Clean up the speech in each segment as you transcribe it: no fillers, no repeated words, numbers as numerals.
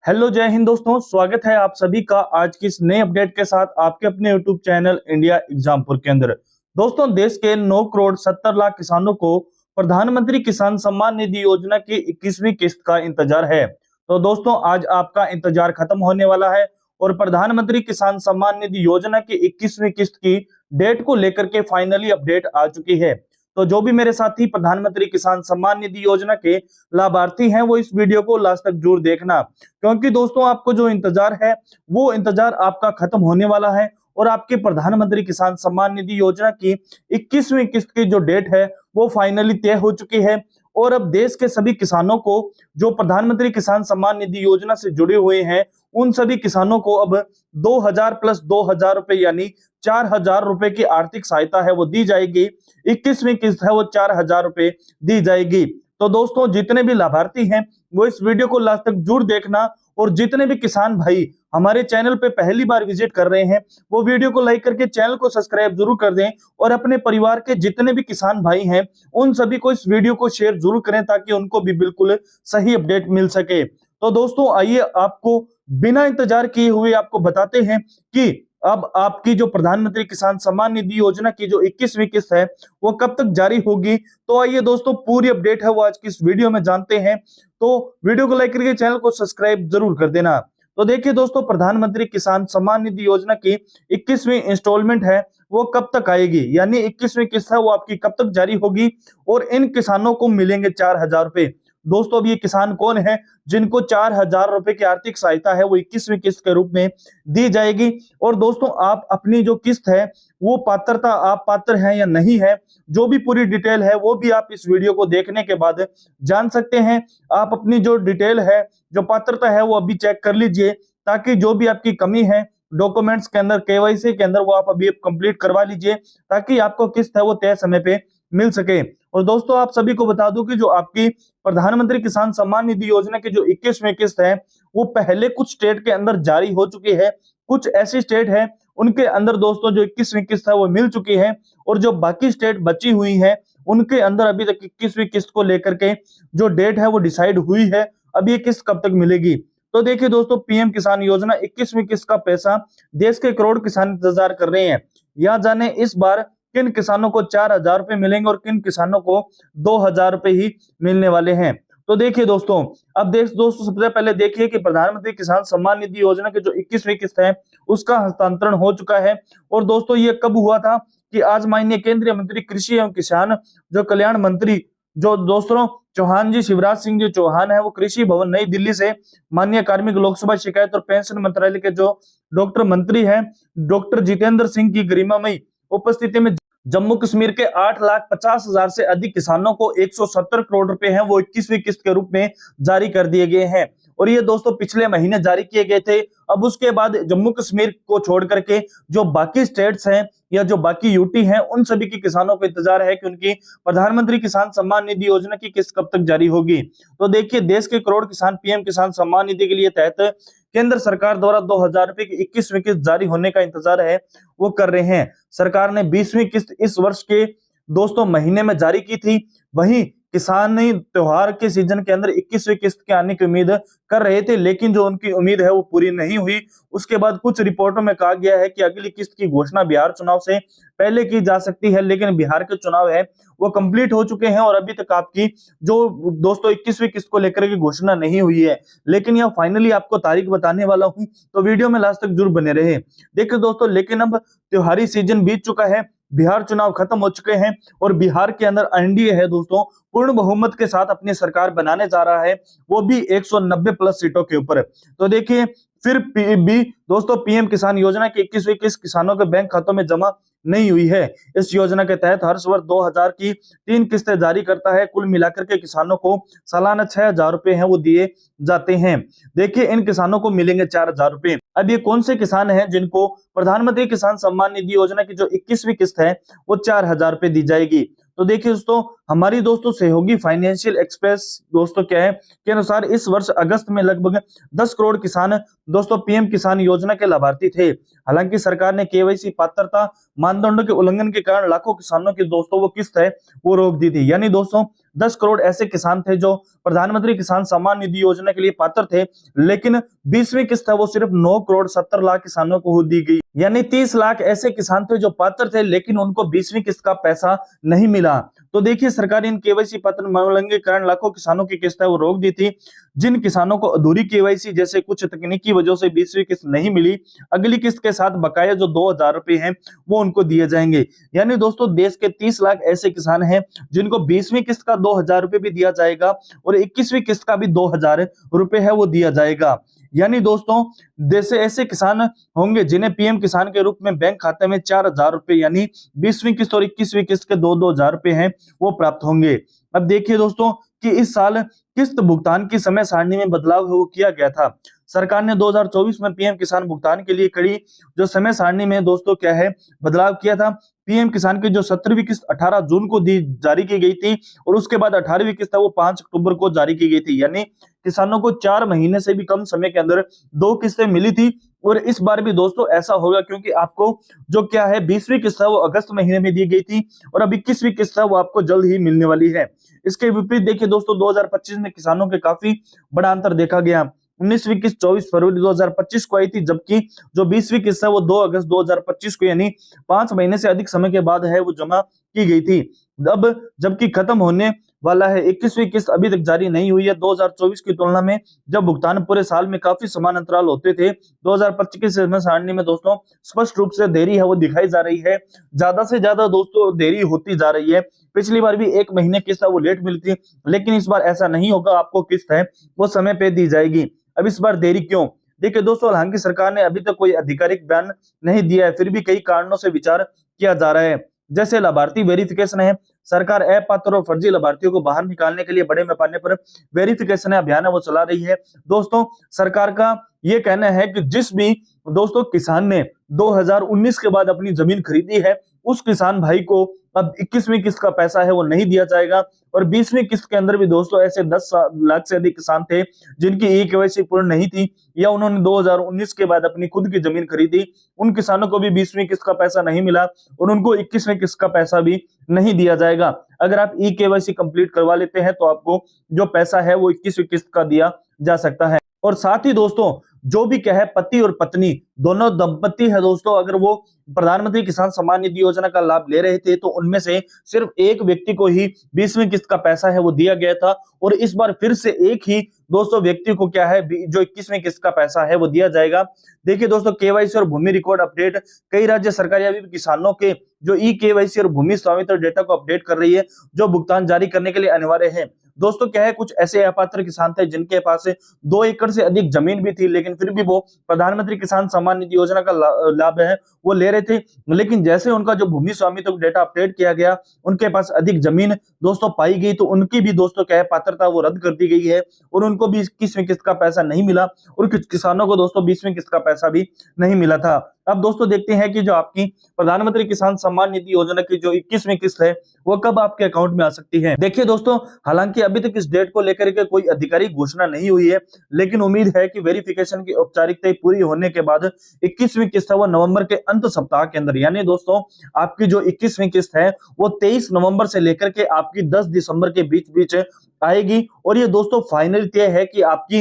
Hello जय हिंद दोस्तों, स्वागत है आप सभी का आज की इस नए अपडेट के साथ आपके अपने यूट्यूब चैनल इंडिया एग्जामपुर के अंदर। दोस्तों, देश के 9 करोड़ 70 लाख किसानों को प्रधानमंत्री किसान सम्मान निधि योजना की 21वीं किस्त का इंतजार है। तो दोस्तों, आज आपका इंतजार खत्म होने वाला है और प्रधानमंत्री किसान सम्मान निधि योजना की 21वीं किस्त की डेट को लेकर के फाइनली अपडेट आ चुकी है। तो जो भी मेरे साथी प्रधानमंत्री किसान सम्मान निधि योजना के लाभार्थी हैं, वो इस वीडियो को लास्ट तक जरूर देखना, क्योंकि दोस्तों आपको जो इंतजार है वो इंतजार आपका खत्म होने वाला है और आपके प्रधानमंत्री किसान सम्मान निधि योजना की 21वीं किस्त की जो डेट है वो फाइनली तय हो चुकी है। और अब देश के सभी किसानों को जो प्रधानमंत्री किसान सम्मान निधि योजना से जुड़े हुए हैं, उन सभी किसानों को अब 2000 प्लस 2000 रुपए यानी 4000 रुपए की आर्थिक सहायता है वो दी जाएगी। 21वीं किस्त है वो 4000 रुपए दी जाएगी। तो दोस्तों, जितने भी लाभार्थी हैं वो इस वीडियो को लास्ट तक जरूर देखना, और जितने भी किसान भाई हमारे चैनल पे पहली बार विजिट कर रहे हैं वो वीडियो को लाइक करके चैनल को सब्सक्राइब जरूर कर दें, और अपने परिवार के जितने भी किसान भाई हैं उन सभी को इस वीडियो को शेयर जरूर करें ताकि उनको भी बिल्कुल सही अपडेट मिल सके। तो दोस्तों, आइए आपको बिना इंतजार किए हुए आपको बताते हैं कि अब आपकी जो प्रधानमंत्री किसान सम्मान निधि योजना की जो 21वीं किस्त है वो कब तक जारी होगी। तो आइए दोस्तों, पूरी अपडेट है वो आज की इस वीडियो में जानते हैं। तो वीडियो को लाइक करके चैनल को सब्सक्राइब जरूर कर देना। तो देखिए दोस्तों, प्रधानमंत्री किसान सम्मान निधि योजना की 21वीं इंस्टॉलमेंट है वो कब तक आएगी, यानी 21वीं किस्त है वो आपकी कब तक जारी होगी और इन किसानों को मिलेंगे 4000 रुपए। दोस्तों, अब ये किसान कौन है जिनको 4000 रुपए की आर्थिक सहायता है वो 21वीं किस्त के रूप में दी जाएगी। और दोस्तों, आप अपनी जो किस्त है वो पात्रता आप पात्र हैं या नहीं है, जो भी पूरी डिटेल है वो भी आप इस वीडियो को देखने के बाद जान सकते हैं। आप अपनी जो डिटेल है, जो पात्रता है वो अभी चेक कर लीजिए, ताकि जो भी आपकी कमी है डॉक्यूमेंट्स के अंदर, केवाईसी के अंदर, वो आप अभी कंप्लीट करवा लीजिए ताकि आपको किस्त है वो तय समय पे मिल सके। और दोस्तों, आप सभी को बता दूं कि जो आपकी प्रधानमंत्री किसान सम्मान निधि योजना की जो 21वीं किस्त है वो पहले कुछ स्टेट के अंदर जारी हो चुकी है। कुछ ऐसी स्टेट है उनके अंदर दोस्तों जो 21वीं किस्त है वो मिल चुकी है, और जो बाकी स्टेट बची हुई है उनके अंदर अभी तक 21वीं किस्त को लेकर के जो डेट है वो डिसाइड हुई है। अब ये किस्त कब तक मिलेगी, तो देखिए दोस्तों, पीएम किसान योजना 21वीं किस्त का पैसा देश के करोड़ किसान इंतजार कर रहे हैं। यहाँ जाने इस बार किन किसानों को 4000 रुपए मिलेंगे और किन किसानों को 2000 रुपए ही मिलने वाले हैं। तो देखिए दोस्तों, अब दोस्तों सबसे पहले देखिए कि प्रधानमंत्री किसान सम्मान निधि योजना की जो 21वीं किस्त है उसका हस्तांतरण हो चुका है। और दोस्तों, ये कब हुआ था कि आज माननीय केंद्रीय मंत्री कृषि एवं किसान जो कल्याण मंत्री जो दोस्तों चौहान जी, शिवराज सिंह जी चौहान है, वो कृषि भवन नई दिल्ली से माननीय कार्मिक लोकसभा शिकायत और पेंशन मंत्रालय के जो डॉक्टर मंत्री हैं डॉक्टर जितेंद्र सिंह की गरिमामयी उपस्थिति में जम्मू कश्मीर के 8,50,000 से अधिक किसानों को 170 करोड़ रुपए हैं वो 21वीं किस्त के रूप में जारी कर दिए गए हैं। और ये दोस्तों पिछले महीने जारी किए गए थे। अब उसके बाद जम्मू कश्मीर को छोड़ करके जो बाकी स्टेट्स हैं या जो बाकी यूटी हैं उन सभी के किसानों को इंतजार है कि उनकी प्रधानमंत्री किसान सम्मान निधि योजना की किस्त कब तक जारी होगी। तो देखिए, देश के करोड़ किसान पीएम किसान सम्मान निधि के लिए तहत केंद्र सरकार द्वारा 2000 रुपए की 21वीं किस्त जारी होने का इंतजार है वो कर रहे हैं। सरकार ने 20वीं किस्त इस वर्ष के दोस्तों महीने में जारी की थी। वहीं किसान ने त्योहार के सीजन के अंदर 21वीं किस्त के आने की उम्मीद कर रहे थे, लेकिन जो उनकी उम्मीद है वो पूरी नहीं हुई। उसके बाद कुछ रिपोर्टों में कहा गया है कि अगली किस्त की घोषणा बिहार चुनाव से पहले की जा सकती है, लेकिन बिहार के चुनाव है वो कंप्लीट हो चुके हैं और अभी तक आपकी जो दोस्तों 21वीं किस्त को लेकर के घोषणा नहीं हुई है। लेकिन यह फाइनली आपको तारीख बताने वाला हूं, तो वीडियो में लास्ट तक जरूर बने रहे। देखिए दोस्तों, लेकिन अब त्योहारी सीजन बीत चुका है, बिहार चुनाव खत्म हो चुके हैं और बिहार के अंदर एनडीए है दोस्तों पूर्ण बहुमत के साथ अपनी सरकार बनाने जा रहा है, वो भी 190 प्लस सीटों के ऊपर। तो देखिए, फिर भी दोस्तों पीएम किसान योजना की 21वीं किस्त किसानों के बैंक खातों में जमा नहीं हुई है। इस योजना के तहत हर वर्ष 2000 की 3 किस्तें जारी करता है। कुल मिलाकर के किसानों को सालाना 6000 रुपए हैं वो दिए जाते हैं। देखिए, इन किसानों को मिलेंगे 4000 रुपए। अब ये कौन से किसान हैं जिनको प्रधानमंत्री किसान सम्मान निधि योजना की जो 21वीं किस्त है वो 4000 रुपए दी जाएगी। तो देखिए दोस्तों, हमारी दोस्तों सहयोगी फाइनेंशियल एक्सप्रेस दोस्तों क्या है के अनुसार इस वर्ष अगस्त में लगभग 10 करोड़ किसान दोस्तों पीएम किसान योजना के लाभार्थी थे। हालांकि सरकार ने केवाईसी पात्रता मानदंडों के उल्लंघन के कारण लाखों किसानों की दोस्तों वो किस्त है वो रोक दी थी। यानी दोस्तों 10 करोड़ ऐसे किसान थे जो प्रधानमंत्री किसान सम्मान निधि योजना के लिए पात्र थे, लेकिन 20वीं किस्त है वो सिर्फ 9 करोड़ 70 लाख किसानों को दी गई। यानी 30 लाख ऐसे किसान थे जो पात्र थे, लेकिन उनको 20वीं किस्त का पैसा नहीं मिला। तो देखिए, सरकार ने इन केवाईसी पत्र मांगने के कारण लाखों किसानों की किस्त है वो रोक दी थी। जिन किसानों को अधूरी केवाईसी जैसे कुछ तकनीकी वजह से 20वीं किस्त नहीं मिली, अगली किस्त के साथ बकाया जो 2000 रुपए हैं वो उनको दिए जाएंगे। यानी दोस्तों, देश के 30 लाख ऐसे किसान हैं जिनको 20वीं किस्त का 2000 रुपए भी दिया जाएगा और 21वीं किस्त का भी 2000 रुपए है वो दिया जाएगा। यानी दोस्तों, देश से ऐसे किसान होंगे जिन्हें पीएम किसान के रूप में बैंक खाते में 4000 रुपए यानी 20वीं किस्त और 21वीं किस्त के 2-2000 रुपए हैं वो प्राप्त होंगे। अब देखिए दोस्तों कि इस साल किस्त भुगतान की समय सारणी में बदलाव वो किया गया था। सरकार ने 2024 में पीएम किसान भुगतान के लिए कड़ी जो समय सारणी में दोस्तों क्या है बदलाव किया था। पीएम किसान की जो 17वीं किस्त 18 जून को जारी की गई थी और उसके बाद 18वीं किस्त है वो 5 अक्टूबर को जारी की गई थी। यानी किसानों को 4 महीने से भी कम समय के अंदर 2 किस्तें मिली थी। और इस बार भी दोस्तों ऐसा होगा, क्योंकि आपको जो क्या है 20वीं किस्त है वो अगस्त महीने में दी गई थी और अब 21वीं किस्त है वो आपको जल्द ही मिलने वाली है। इसके विपरीत देखिए दोस्तों, 2025 में किसानों के काफी बड़ा अंतर देखा गया। 19वीं किस्त 24 फरवरी 2025 को आई थी, जबकि जो 20वीं किस्त है वो 2 अगस्त 2025 को यानी 5 महीने से अधिक समय के बाद है वो जमा की गई थी। अब जबकि खत्म होने वाला है 21वीं किस्त अभी तक जारी नहीं हुई है। 2024 की तुलना में जब भुगतान पूरे साल में काफी समान अंतराल होते थे, 2025 की समय सारणी में दोस्तों स्पष्ट रूप से देरी है वो दिखाई जा रही है। ज्यादा से ज्यादा दोस्तों देरी होती जा रही है। पिछली बार भी 1 महीने किस्त है वो लेट मिली थी, लेकिन इस बार ऐसा नहीं होगा, आपको किस्त है वो समय पे दी जाएगी। अब इस बार देरी क्यों? देखिए दोस्तों, हालांकि सरकार ने अभी तक कोई आधिकारिक बयान नहीं दिया है, फिर भी कई कारणों से विचार किया जा रहा है। जैसे लाभार्थी वेरिफिकेशन है, सरकार अपात्र और फर्जी लाभार्थियों को बाहर निकालने के लिए बड़े पैमाने पर वेरिफिकेशन अभियान है वो चला रही है। दोस्तों, सरकार का ये कहना है कि जिस भी दोस्तों किसान ने 2019 के बाद अपनी जमीन खरीदी है, उस किसान भाई को अब 21वीं किस्त का पैसा है वो नहीं दिया जाएगा। और 20वीं किस्त के अंदर भी दोस्तों ऐसे 10 लाख से अधिक किसान थे जिनकी ई-केवाईसी पूर्ण नहीं थी या उन्होंने 2019 के बाद अपनी खुद की जमीन खरीदी, उन किसानों को भी 20वीं किस्त का पैसा नहीं मिला और उनको 21वीं किस्त का पैसा भी नहीं दिया जाएगा। अगर आप ई-केवाईसी कंप्लीट करवा लेते हैं तो आपको जो पैसा है वो 21वीं किस्त का दिया जा सकता है। और साथ ही दोस्तों, जो भी क्या है पति और पत्नी दोनों दंपति है दोस्तों, अगर वो प्रधानमंत्री किसान सम्मान निधि योजना का लाभ ले रहे थे तो उनमें से सिर्फ एक व्यक्ति को ही 20वीं किस्त का पैसा है वो दिया गया था और इस बार फिर से एक ही दोस्तों व्यक्ति को क्या है जो 21वीं किस्त का पैसा है वो दिया जाएगा। देखिए दोस्तों, केवाईसी और भूमि रिकॉर्ड अपडेट, कई राज्य सरकारें अभी भी किसानों के जो ई-केवाईसी और भूमि स्वामित्व डेटा को अपडेट कर रही है, जो भुगतान जारी करने के लिए अनिवार्य है। दोस्तों क्या है, कुछ ऐसे अपात्र किसान थे जिनके पास 2 एकड़ से अधिक जमीन भी थी, लेकिन फिर भी वो प्रधानमंत्री किसान सम्मान निधि योजना का लाभ है वो ले रहे थे। लेकिन जैसे उनका जो भूमि स्वामित्व डेटा अपडेट किया गया, उनके पास अधिक जमीन दोस्तों पाई गई, तो उनकी भी दोस्तों क्या है पात्रता वो रद्द कर दी गई है और उनको भी 21वीं किस्त का पैसा नहीं मिला और कुछ किसानों को दोस्तों 20वीं किस्त का पैसा भी नहीं मिला था। अब दोस्तों देखते हैं कि जो आपकी प्रधानमंत्री किसान सम्मान निधि योजना की जो 21वीं किस्त है वो कब आपके अकाउंट में आ सकती है। देखिए दोस्तों, हालांकि अभी तक इस डेट को लेकर के कोई आधिकारिक घोषणा नहीं हुई है, लेकिन उम्मीद है कि वेरिफिकेशन की औपचारिकताएं पूरी होने के बाद 21वीं किस्त है वो नवंबर के अंत सप्ताह के अंदर, यानी दोस्तों आपकी जो 21वीं किस्त है वो 23 नवंबर से लेकर के आपकी 10 दिसंबर के बीच बीच आएगी। और ये दोस्तों फाइनल तय है कि आपकी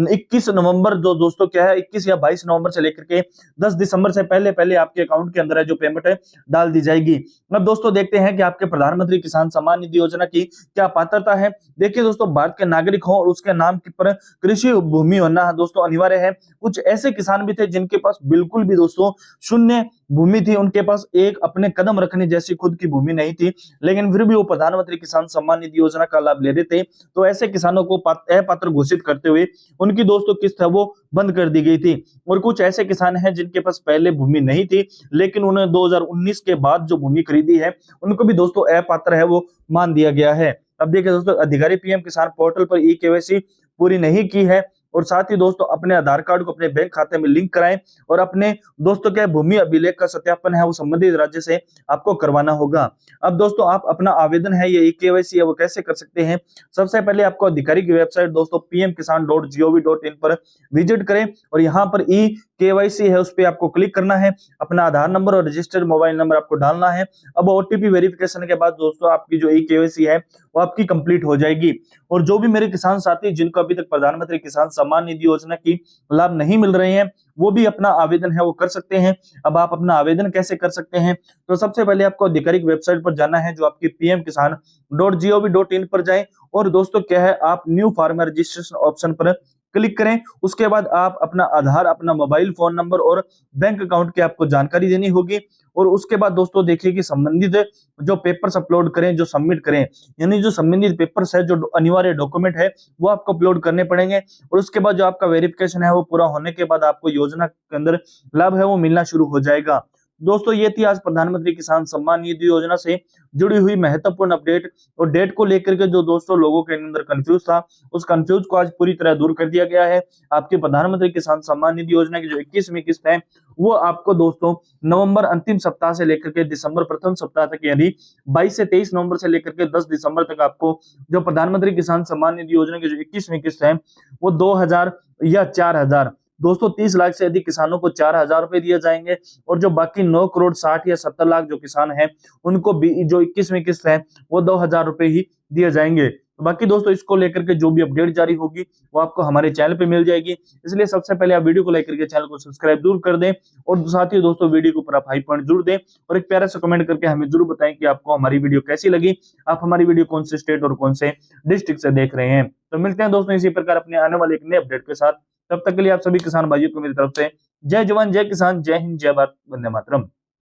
21 नवंबर जो दोस्तों क्या है 21 या 22 नवंबर से लेकर के 10 दिसंबर से पहले पहले आपके अकाउंट के अंदर है जो पेमेंट है डाल दी जाएगी। अब दोस्तों देखते हैं कि आपके प्रधानमंत्री किसान सम्मान निधि योजना की क्या पात्रता है। देखिए दोस्तों, भारत के नागरिक हो और उसके नाम पर कृषि भूमि होना दोस्तों अनिवार्य है। कुछ ऐसे किसान भी थे जिनके पास बिल्कुल भी दोस्तों शून्य भूमि थी, उनके पास एक अपने कदम रखने जैसी खुद की भूमि नहीं थी, लेकिन फिर भी वो प्रधानमंत्री किसान सम्मान निधि योजना का लाभ ले रहे थे। तो ऐसे किसानों को अपात्र घोषित करते हुए उनकी दोस्तों किस्त है वो बंद कर दी गई थी। और कुछ ऐसे किसान हैं जिनके पास पहले भूमि नहीं थी, लेकिन उन्होंने 2019 के बाद जो भूमि खरीदी है उनको भी दोस्तों अपात्र है वो मान दिया गया है। अब देखिए दोस्तों, अधिकारी पीएम किसान पोर्टल पर ई-केवाईसी पूरी नहीं की है और साथ ही दोस्तों अपने आधार कार्ड को अपने बैंक खाते में लिंक कराएं और अपने दोस्तों क्या भूमि अभिलेख का सत्यापन है वो संबंधित राज्य से आपको करवाना होगा। अब दोस्तों आप अपना आवेदन है ये ई-केवाईसी है वो कैसे कर सकते हैं। सबसे पहले आपको अधिकारी की वेबसाइट दोस्तों pmkisan.gov.in पर विजिट करें और यहाँ पर ई-केवाईसी है उस पर आपको क्लिक करना है, अपना आधार नंबर और रजिस्टर्ड मोबाइल नंबर आपको डालना है। अब ओटीपी वेरिफिकेशन के बाद दोस्तों आपकी जो ई-केवाईसी है वो आपकी कंप्लीट हो जाएगी। और जो भी मेरे किसान साथी जिनको अभी तक प्रधानमंत्री किसान सम्मान निधि योजना की लाभ नहीं मिल रहे हैं, वो भी अपना आवेदन है वो कर सकते हैं। अब आप अपना आवेदन कैसे कर सकते हैं, तो सबसे पहले आपको आधिकारिक वेबसाइट पर जाना है, जो आपकी pmkisan.gov.in पर जाएं। और दोस्तों क्या है, आप न्यू फार्मर रजिस्ट्रेशन ऑप्शन पर क्लिक करें। उसके बाद आप अपना आधार, अपना मोबाइल फोन नंबर और बैंक अकाउंट की आपको जानकारी देनी होगी। और उसके बाद दोस्तों देखिए कि संबंधित जो पेपर्स अपलोड करें, जो सबमिट करें, यानी जो संबंधित पेपर्स है, जो अनिवार्य डॉक्यूमेंट है, वो आपको अपलोड करने पड़ेंगे। और उसके बाद जो आपका वेरिफिकेशन है वो पूरा होने के बाद आपको योजना के अंदर लाभ है वो मिलना शुरू हो जाएगा। दोस्तों ये थी आज प्रधानमंत्री किसान सम्मान निधि योजना से जुड़ी हुई महत्वपूर्ण अपडेट। और डेट को लेकर के जो दोस्तों लोगों के अंदर कंफ्यूज था, उस कंफ्यूज को आज पूरी तरह दूर कर दिया गया है। आपकी प्रधानमंत्री किसान सम्मान निधि योजना की जो 21वीं किस्त है, वो आपको दोस्तों नवंबर अंतिम सप्ताह से लेकर के दिसंबर प्रथम सप्ताह तक, यानी 22 से 23 नवंबर से लेकर के 10 दिसंबर तक आपको जो प्रधानमंत्री किसान सम्मान निधि योजना की जो 21वीं किस्त है, वो 2000 या 4000, दोस्तों 30 लाख से अधिक किसानों को 4000 रुपए दिए जाएंगे। और जो बाकी 9 करोड़ 60 या 70 लाख जो किसान हैं, उनको भी जो 21वीं किस्त है वो 2000 रुपए ही दिए जाएंगे। तो बाकी दोस्तों इसको लेकर के जो भी अपडेट जारी होगी वो आपको हमारे चैनल पे मिल जाएगी। इसलिए सबसे पहले आप वीडियो को लाइक करके चैनल को सब्सक्राइब जरूर कर दें। और साथ ही दोस्तों वीडियो के ऊपर आप हाई पॉइंट जरूर दें और एक प्यारा सा कमेंट करके हमें जरूर बताएं कि आपको हमारी वीडियो कैसी लगी, आप हमारी वीडियो कौन से स्टेट और कौन से डिस्ट्रिक्ट से देख रहे हैं। तो मिलते हैं दोस्तों इसी प्रकार अपने आने वाले एक नए अपडेट के साथ। तब तक के लिए आप सभी किसान भाइयों को मेरी तरफ से जय जवान जय किसान, जय हिंद, जय भारत, वंदे मातरम।